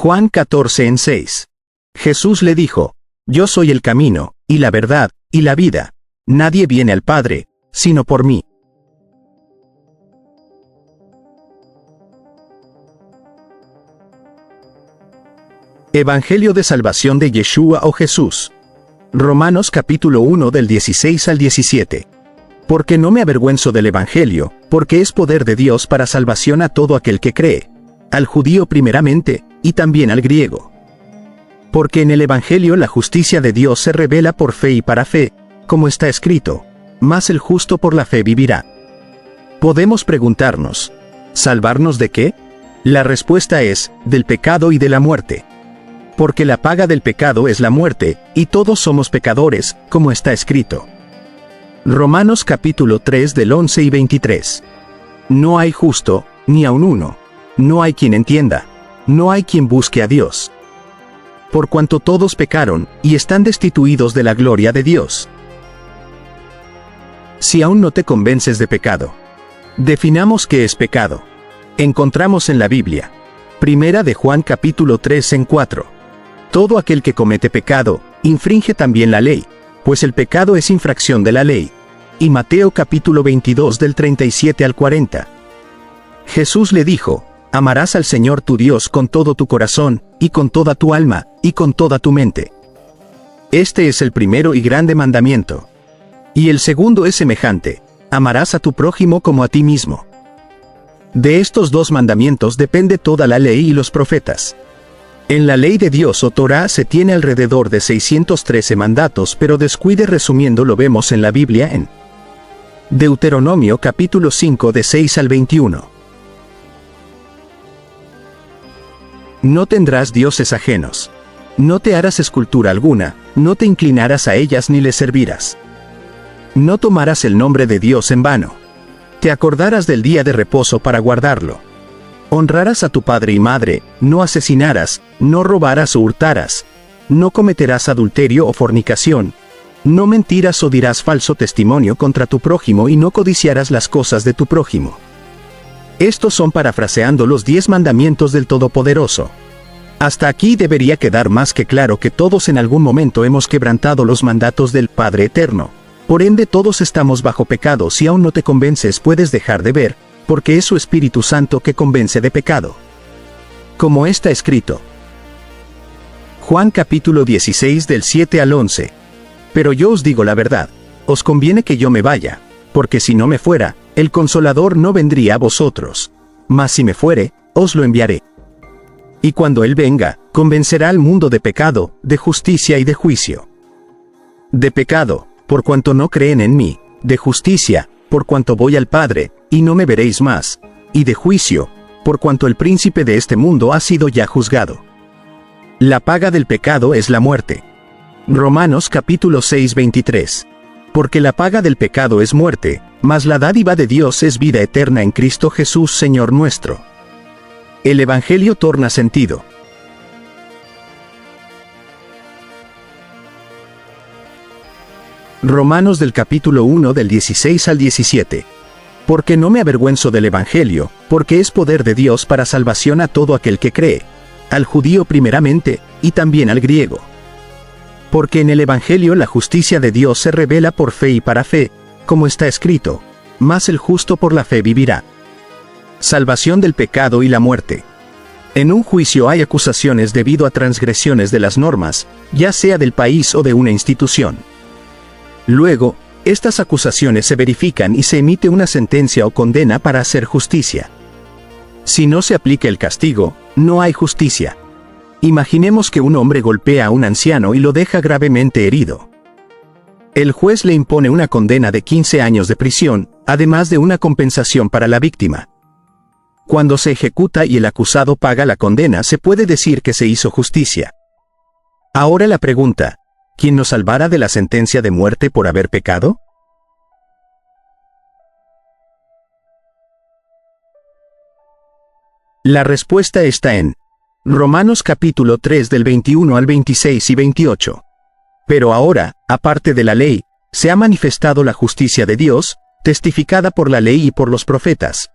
Juan 14:6. Jesús le dijo: Yo soy el camino, y la verdad, y la vida. Nadie viene al Padre, sino por mí. Evangelio de Salvación de Yeshua o Jesús. Romanos capítulo 1 del 16 al 17. Porque no me avergüenzo del Evangelio, porque es poder de Dios para salvación a todo aquel que cree, al judío primeramente, y también al griego. Porque en el Evangelio la justicia de Dios se revela por fe y para fe, como está escrito: mas el justo por la fe vivirá. Podemos preguntarnos: ¿salvarnos de qué? La respuesta es: del pecado y de la muerte. Porque la paga del pecado es la muerte, y todos somos pecadores, como está escrito. Romanos capítulo 3 del 11 y 23. No hay justo, ni aun uno. No hay quien entienda. No hay quien busque a Dios. Por cuanto todos pecaron, y están destituidos de la gloria de Dios. Si aún no te convences de pecado. Definamos qué es pecado. Encontramos en la Biblia. Primera de Juan capítulo 3 en 4. Todo aquel que comete pecado, infringe también la ley, pues el pecado es infracción de la ley. Y Mateo capítulo 22 del 37 al 40. Jesús le dijo: amarás al Señor tu Dios con todo tu corazón, y con toda tu alma, y con toda tu mente. Este es el primero y grande mandamiento. Y el segundo es semejante: amarás a tu prójimo como a ti mismo. De estos dos mandamientos depende toda la ley y los profetas. En la ley de Dios o Torá se tiene alrededor de 613 mandatos, pero descuide resumiendo lo vemos en la Biblia en Deuteronomio capítulo 5 de 6 al 21. No tendrás dioses ajenos. No te harás escultura alguna, no te inclinarás a ellas ni les servirás. No tomarás el nombre de Dios en vano. Te acordarás del día de reposo para guardarlo. Honrarás a tu padre y madre, no asesinarás, no robarás o hurtarás, no cometerás adulterio o fornicación, no mentirás o dirás falso testimonio contra tu prójimo y no codiciarás las cosas de tu prójimo. Estos son parafraseando los 10 mandamientos del Todopoderoso. Hasta aquí debería quedar más que claro que todos en algún momento hemos quebrantado los mandatos del Padre Eterno. Por ende todos estamos bajo pecado. Si aún no te convences puedes dejar de ver, porque es su Espíritu Santo que convence de pecado. Como está escrito. Juan capítulo 16 del 7 al 11. Pero yo os digo la verdad, os conviene que yo me vaya, porque si no me fuera, el Consolador no vendría a vosotros. Mas si me fuere, os lo enviaré. Y cuando Él venga, convencerá al mundo de pecado, de justicia y de juicio. De pecado, por cuanto no creen en mí; de justicia, por cuanto voy al Padre, y no me veréis más; y de juicio, por cuanto el príncipe de este mundo ha sido ya juzgado. La paga del pecado es la muerte. Romanos capítulo 6 23. Porque la paga del pecado es muerte, mas la dádiva de Dios es vida eterna en Cristo Jesús Señor nuestro. El Evangelio torna sentido. Romanos del capítulo 1 del 16 al 17. Porque no me avergüenzo del Evangelio, porque es poder de Dios para salvación a todo aquel que cree, al judío primeramente, y también al griego. Porque en el Evangelio la justicia de Dios se revela por fe y para fe, como está escrito: mas el justo por la fe vivirá. Salvación del pecado y la muerte. En un juicio hay acusaciones debido a transgresiones de las normas, ya sea del país o de una institución. Luego, estas acusaciones se verifican y se emite una sentencia o condena para hacer justicia. Si no se aplica el castigo, no hay justicia. Imaginemos que un hombre golpea a un anciano y lo deja gravemente herido. El juez le impone una condena de 15 años de prisión, además de una compensación para la víctima. Cuando se ejecuta y el acusado paga la condena, se puede decir que se hizo justicia. Ahora la pregunta: ¿quién nos salvará de la sentencia de muerte por haber pecado? La respuesta está en Romanos capítulo 3 del 21 al 26 y 28. Pero ahora, aparte de la ley, se ha manifestado la justicia de Dios, testificada por la ley y por los profetas.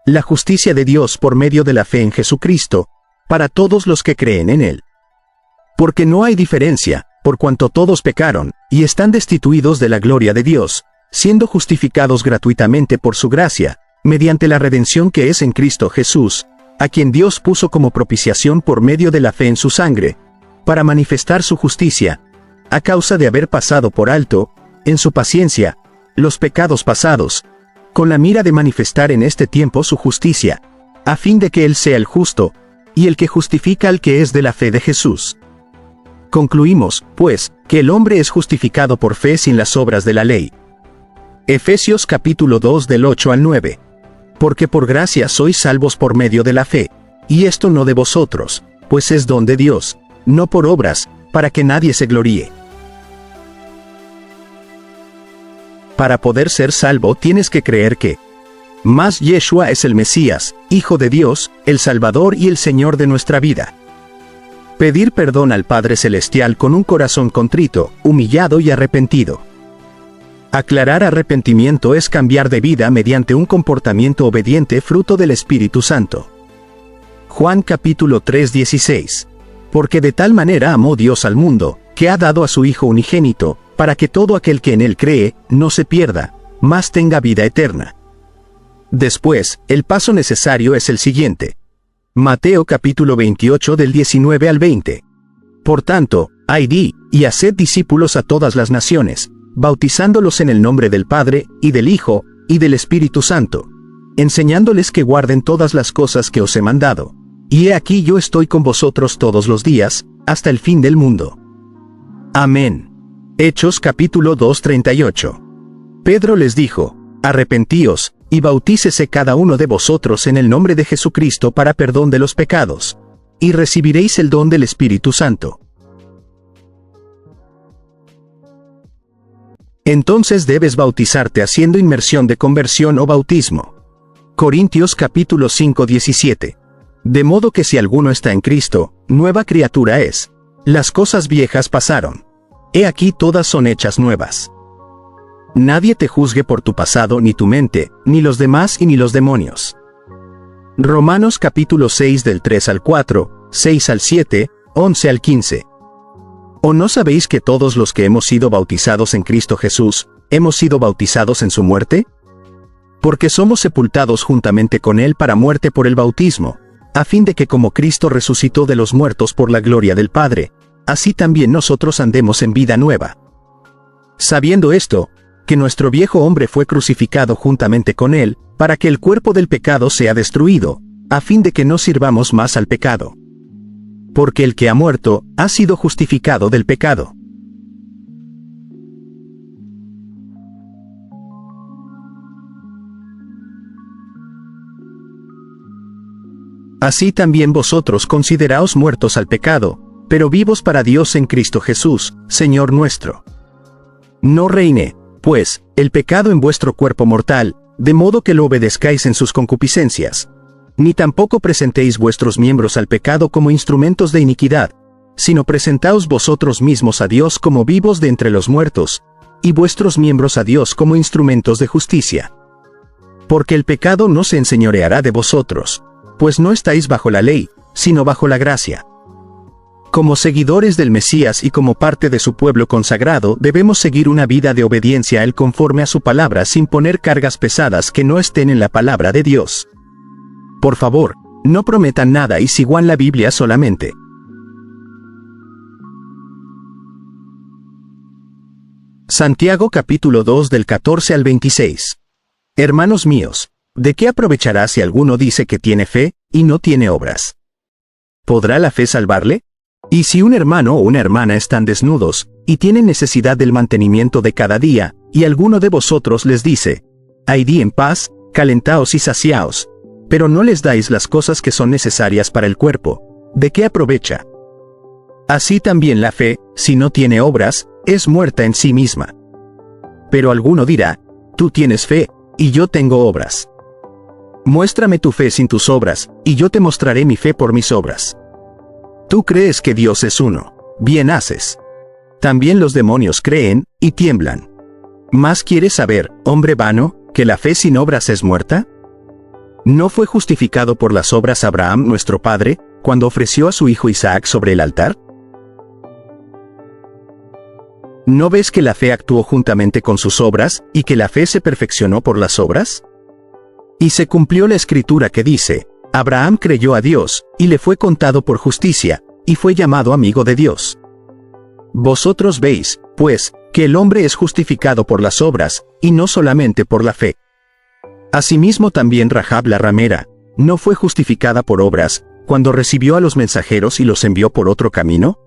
La justicia de Dios por medio de la fe en Jesucristo, para todos los que creen en Él. Porque no hay diferencia, por cuanto todos pecaron, y están destituidos de la gloria de Dios, siendo justificados gratuitamente por su gracia, mediante la redención que es en Cristo Jesús, a quien Dios puso como propiciación por medio de la fe en su sangre, para manifestar su justicia, a causa de haber pasado por alto, en su paciencia, los pecados pasados, con la mira de manifestar en este tiempo su justicia, a fin de que Él sea el justo, y el que justifica al que es de la fe de Jesús. Concluimos, pues, que el hombre es justificado por fe sin las obras de la ley. Efesios capítulo 2 del 8 al 9. Porque por gracia sois salvos por medio de la fe, y esto no de vosotros, pues es don de Dios, no por obras, para que nadie se gloríe. Para poder ser salvo tienes que creer que más Yeshua es el Mesías, Hijo de Dios, el Salvador y el Señor de nuestra vida. Pedir perdón al Padre Celestial con un corazón contrito, humillado y arrepentido. Aclarar arrepentimiento es cambiar de vida mediante un comportamiento obediente fruto del Espíritu Santo. Juan capítulo 3:16. Porque de tal manera amó Dios al mundo, que ha dado a su Hijo unigénito, para que todo aquel que en Él cree, no se pierda, mas tenga vida eterna. Después, el paso necesario es el siguiente. Mateo capítulo 28 del 19 al 20. Por tanto, id, y haced discípulos a todas las naciones, bautizándolos en el nombre del Padre, y del Hijo, y del Espíritu Santo, enseñándoles que guarden todas las cosas que os he mandado. Y he aquí yo estoy con vosotros todos los días, hasta el fin del mundo. Amén. Hechos capítulo 2:38. Pedro les dijo, arrepentíos, y bautícese cada uno de vosotros en el nombre de Jesucristo para perdón de los pecados, y recibiréis el don del Espíritu Santo. Entonces debes bautizarte haciendo inmersión de conversión o bautismo. Corintios capítulo 5:17. De modo que si alguno está en Cristo, nueva criatura es. Las cosas viejas pasaron. He aquí todas son hechas nuevas. Nadie te juzgue por tu pasado ni tu mente, ni los demás y ni los demonios. Romanos capítulo 6 del 3 al 4, 6 al 7, 11 al 15. ¿O no sabéis que todos los que hemos sido bautizados en Cristo Jesús, hemos sido bautizados en su muerte? Porque somos sepultados juntamente con Él para muerte por el bautismo, a fin de que como Cristo resucitó de los muertos por la gloria del Padre, así también nosotros andemos en vida nueva. Sabiendo esto, que nuestro viejo hombre fue crucificado juntamente con Él, para que el cuerpo del pecado sea destruido, a fin de que no sirvamos más al pecado. Porque el que ha muerto, ha sido justificado del pecado. Así también vosotros consideraos muertos al pecado, pero vivos para Dios en Cristo Jesús, Señor nuestro. No reine, pues, el pecado en vuestro cuerpo mortal, de modo que lo obedezcáis en sus concupiscencias. Ni tampoco presentéis vuestros miembros al pecado como instrumentos de iniquidad, sino presentaos vosotros mismos a Dios como vivos de entre los muertos, y vuestros miembros a Dios como instrumentos de justicia. Porque el pecado no se enseñoreará de vosotros, pues no estáis bajo la ley, sino bajo la gracia. Como seguidores del Mesías y como parte de su pueblo consagrado, debemos seguir una vida de obediencia a Él conforme a su palabra sin poner cargas pesadas que no estén en la palabra de Dios. Por favor, no prometan nada y sigan la Biblia solamente. Santiago capítulo 2 del 14 al 26. Hermanos míos, ¿de qué aprovechará si alguno dice que tiene fe, y no tiene obras? ¿Podrá la fe salvarle? Y si un hermano o una hermana están desnudos, y tienen necesidad del mantenimiento de cada día, y alguno de vosotros les dice, id en paz, calentaos y saciaos, pero no les dais las cosas que son necesarias para el cuerpo, ¿de qué aprovecha? Así también la fe, si no tiene obras, es muerta en sí misma. Pero alguno dirá, tú tienes fe, y yo tengo obras. Muéstrame tu fe sin tus obras, y yo te mostraré mi fe por mis obras. Tú crees que Dios es uno, bien haces. También los demonios creen, y tiemblan. ¿Más quieres saber, hombre vano, que la fe sin obras es muerta? ¿No fue justificado por las obras Abraham nuestro padre, cuando ofreció a su hijo Isaac sobre el altar? ¿No ves que la fe actuó juntamente con sus obras, y que la fe se perfeccionó por las obras? Y se cumplió la escritura que dice, Abraham creyó a Dios, y le fue contado por justicia, y fue llamado amigo de Dios. Vosotros veis, pues, que el hombre es justificado por las obras, y no solamente por la fe. Asimismo también Rahab la ramera, ¿no fue justificada por obras, cuando recibió a los mensajeros y los envió por otro camino?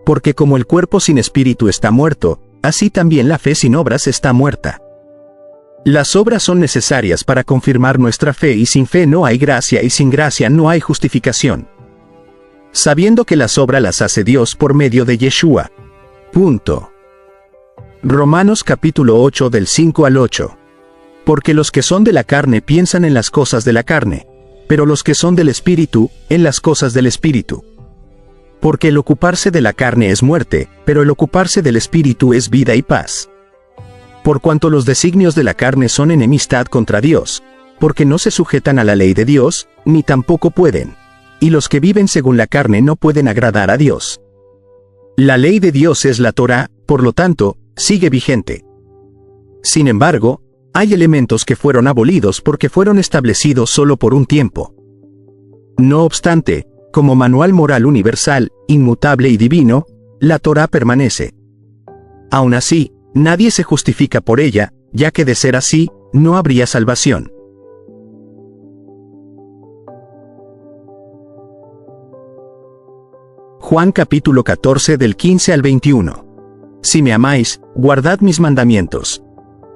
Porque como el cuerpo sin espíritu está muerto, así también la fe sin obras está muerta. Las obras son necesarias para confirmar nuestra fe, y sin fe no hay gracia, y sin gracia no hay justificación. Sabiendo que las obras las hace Dios por medio de Yeshua. Romanos capítulo 8 del 5 al 8. Porque los que son de la carne piensan en las cosas de la carne, pero los que son del Espíritu, en las cosas del Espíritu. Porque el ocuparse de la carne es muerte, pero el ocuparse del Espíritu es vida y paz. Por cuanto los designios de la carne son enemistad contra Dios, porque no se sujetan a la ley de Dios, ni tampoco pueden. Y los que viven según la carne no pueden agradar a Dios. La ley de Dios es la Torá, por lo tanto, sigue vigente. Sin embargo, hay elementos que fueron abolidos porque fueron establecidos solo por un tiempo. No obstante, como manual moral universal, inmutable y divino, la Torá permanece. Aún así, nadie se justifica por ella, ya que de ser así, no habría salvación. Juan capítulo 14 del 15 al 21. Si me amáis, guardad mis mandamientos.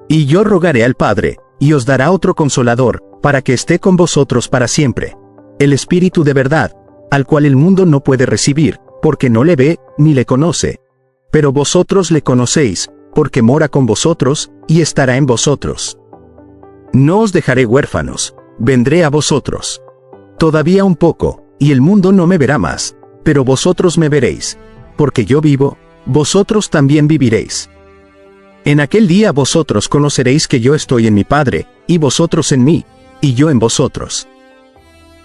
Y yo rogaré al Padre, y os dará otro consolador, para que esté con vosotros para siempre. El Espíritu de verdad, al cual el mundo no puede recibir, porque no le ve, ni le conoce. Pero vosotros le conocéis, porque mora con vosotros, y estará en vosotros. No os dejaré huérfanos, vendré a vosotros. Todavía un poco, y el mundo no me verá más, pero vosotros me veréis, porque yo vivo, vosotros también viviréis. En aquel día vosotros conoceréis que yo estoy en mi Padre, y vosotros en mí, y yo en vosotros.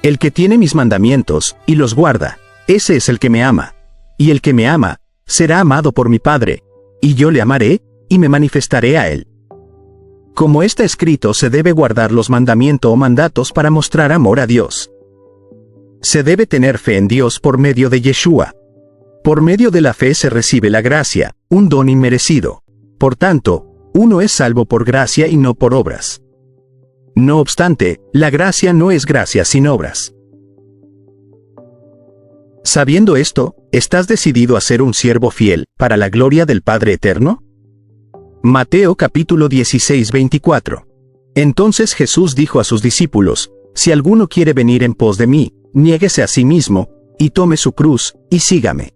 El que tiene mis mandamientos, y los guarda, ese es el que me ama. Y el que me ama, será amado por mi Padre, y yo le amaré, y me manifestaré a él. Como está escrito, se debe guardar los mandamientos o mandatos para mostrar amor a Dios. Se debe tener fe en Dios por medio de Yeshua. Por medio de la fe se recibe la gracia, un don inmerecido. Por tanto, uno es salvo por gracia y no por obras. No obstante, la gracia no es gracia sin obras. Sabiendo esto, ¿estás decidido a ser un siervo fiel, para la gloria del Padre Eterno? Mateo capítulo 16 24. Entonces Jesús dijo a sus discípulos, si alguno quiere venir en pos de mí, niéguese a sí mismo, y tome su cruz, y sígame.